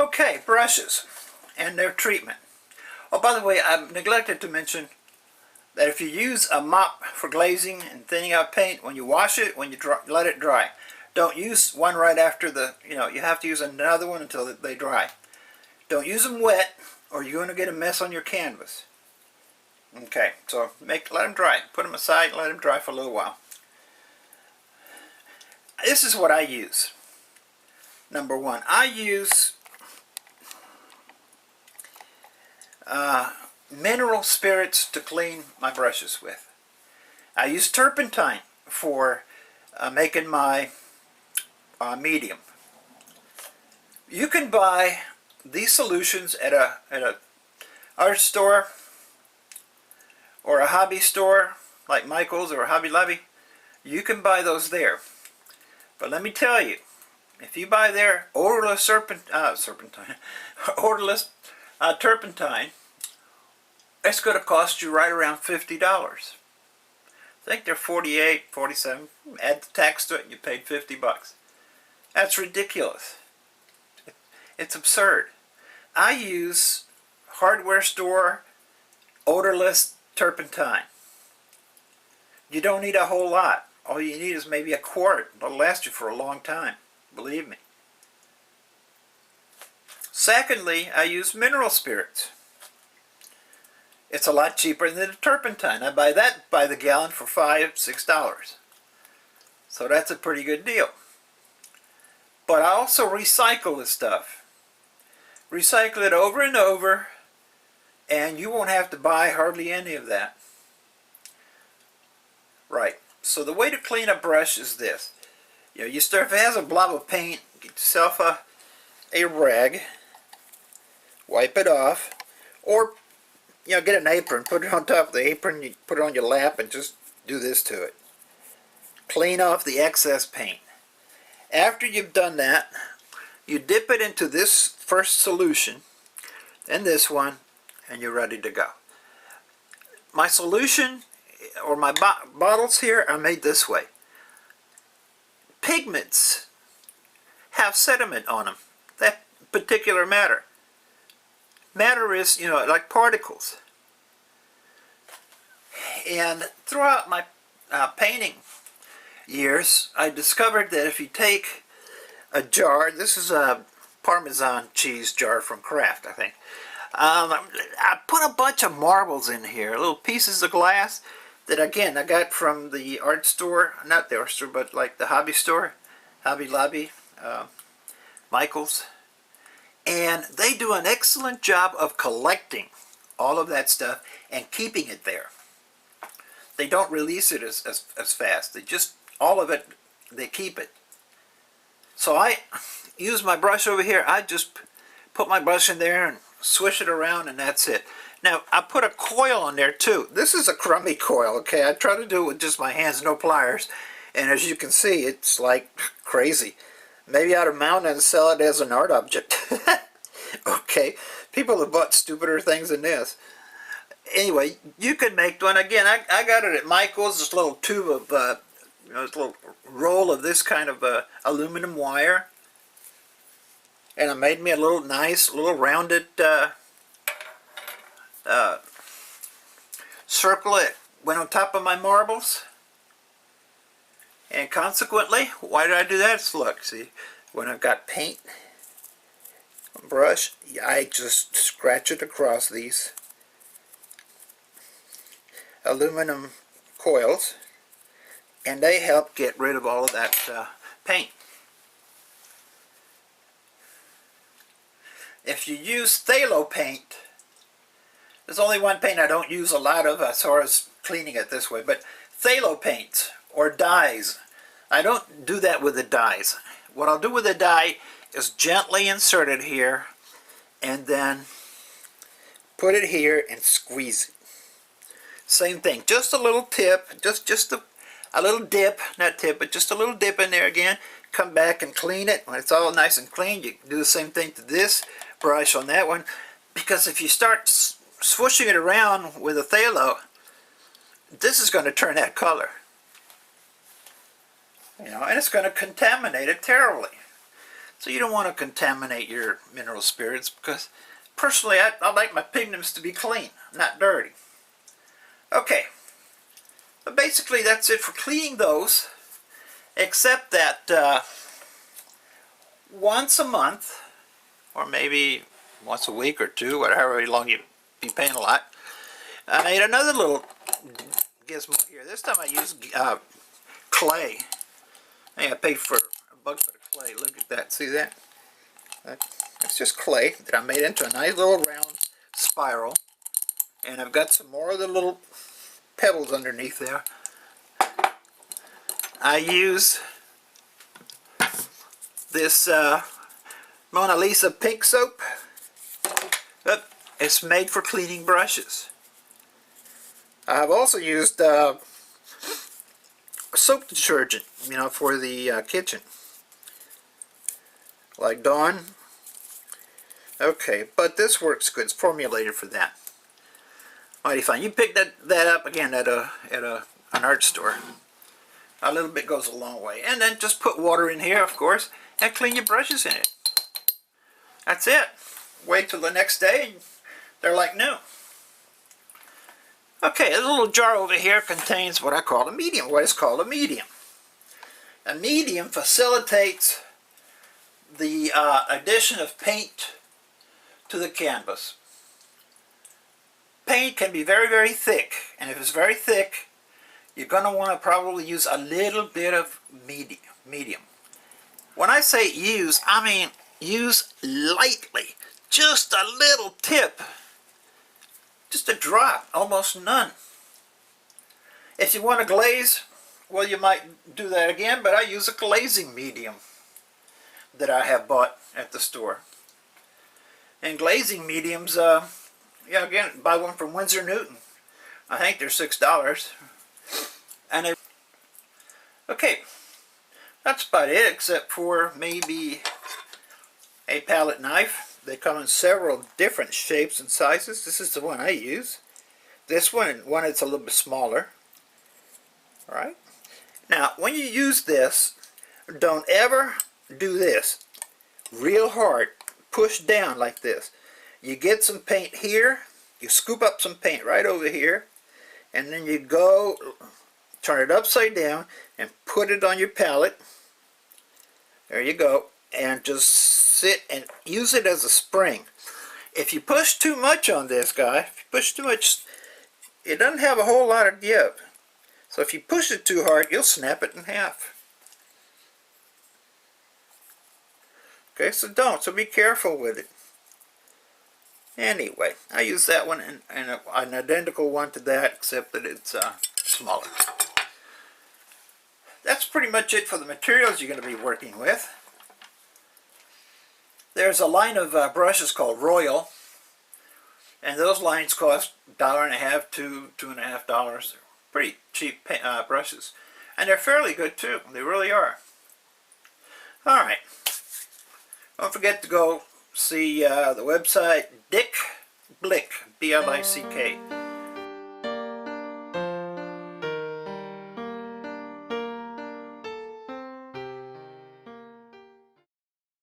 Okay, brushes and their treatment. Oh, by the way, I neglected to mention that if you use a mop for glazing and thinning out paint, when you wash it, when you let it dry, don't use one right after you have to use another one until they dry. Don't use them wet or you're going to get a mess on your canvas. Okay, so let them dry. Put them aside and let them dry for a little while. This is what I use. Number one, I use mineral spirits to clean my brushes with. I use turpentine for making my medium. You can buy these solutions at a art store or a hobby store like Michael's or Hobby Lobby. You can buy those there. But let me tell you, if you buy their odorless turpentine, it's going to cost you right around $50. I think they're $48, $47. Add the tax to it, you paid $50. That's ridiculous. It's absurd. I use hardware store odorless turpentine. You don't need a whole lot. All you need is maybe a quart. It'll last you for a long time, believe me. Secondly, I use mineral spirits. It's a lot cheaper than the turpentine. I buy that by the gallon for $5, $6. So that's a pretty good deal. But I also recycle this stuff. Recycle it over and over, and you won't have to buy hardly any of that. Right. So the way to clean a brush is this. You start, if it has a blob of paint, get yourself a rag, wipe it off, or get an apron, put it on top of the apron, you put it on your lap and just do this to it. Clean off the excess paint. After you've done that, you dip it into this first solution, then this one, and you're ready to go. My solution, or my bottles here, are made this way. Pigments have sediment on them. That particular matter. Matter is, like particles. And throughout my painting years, I discovered that if you take a jar, this is a Parmesan cheese jar from Kraft, I think. I put a bunch of marbles in here, little pieces of glass that, again, I got from the art store, not the art store, but like the hobby store, Hobby Lobby, Michael's. And they do an excellent job of collecting all of that stuff and keeping it there. They don't release it as fast. They just, all of it, they keep it. So I use my brush over here. I just put my brush in there and swish it around, and that's it. Now, I put a coil on there too. This is a crummy coil, okay? I try to do it with just my hands, no pliers. And as you can see, it's like crazy. Maybe I ought to mount it and sell it as an art object. Okay, people have bought stupider things than this. Anyway, you can make one. Again, I got it at Michael's, this little tube of, this little roll of this kind of aluminum wire. And I made me a little nice, little rounded circle that went on top of my marbles. And consequently, why did I do that? So look, see, when I've got paint, brush, I just scratch it across these aluminum coils, and they help get rid of all of that paint. If you use phthalo paint, there's only one paint I don't use a lot of as far as cleaning it this way, but phthalo paints or dyes, I don't do that with the dyes. What I'll do with the dye is gently insert it here and then put it here and squeeze it. Same thing, just a little tip, just a little dip, not tip, but just a little dip in there again. Come back and clean it. When it's all nice and clean, you do the same thing to this brush on that one, because if you start swooshing it around with a phthalo, this is going to turn that color. And it's going to contaminate it terribly. So you don't want to contaminate your mineral spirits, because personally I like my pigments to be clean, not dirty. Okay, but basically that's it for cleaning those, except that once a month, or maybe once a week or two, whatever long you be paying a lot, I made another little gizmo here. This time I used clay. I think I paid for $1 for the clay. Look at that. See that? That's just clay that I made into a nice little round spiral. And I've got some more of the little pebbles underneath there. I use this Mona Lisa pink soap. It's made for cleaning brushes. I've also used soap detergent, you know, for the kitchen, like Dawn. Okay, but this works good. It's formulated for that. Mighty fine. You pick that up again at an art store. A little bit goes a long way. And then just put water in here, of course, and clean your brushes in it. That's it. Wait till the next day and they're like new. Okay, this little jar over here contains what I call a medium, what is called a medium. A medium facilitates the addition of paint to the canvas. Paint can be very, very thick, and if it's very thick, you're going to want to probably use a little bit of medium. When I say use, I mean use lightly, just a little tip, just a drop, almost none. If you want to glaze, well, you might do that again, but I use a glazing medium that I have bought at the store. And glazing mediums, yeah, again, buy one from Winsor Newton. I think they're $6. And okay, that's about it, except for maybe a palette knife. They come in several different shapes and sizes. This is the one I use. This one it's a little bit smaller. All right. Now, when you use this, don't ever do this real hard. Push down like this. You get some paint here. You scoop up some paint right over here, and then you go turn it upside down and put it on your palette. There you go. And just sit and use it as a spring. If you push too much on this guy, if you push too much, it doesn't have a whole lot of give. So if you push it too hard, you'll snap it in half. Okay, so don't. So be careful with it. Anyway, I use that one and an identical one to that, except that it's smaller. That's pretty much it for the materials you're going to be working with. There's a line of brushes called Royal, and those lines cost $1.50 to $2.50. They're pretty cheap brushes, and they're fairly good too. They really are. All right. Don't forget to go see the website Dick Blick, B-L-I-C-K.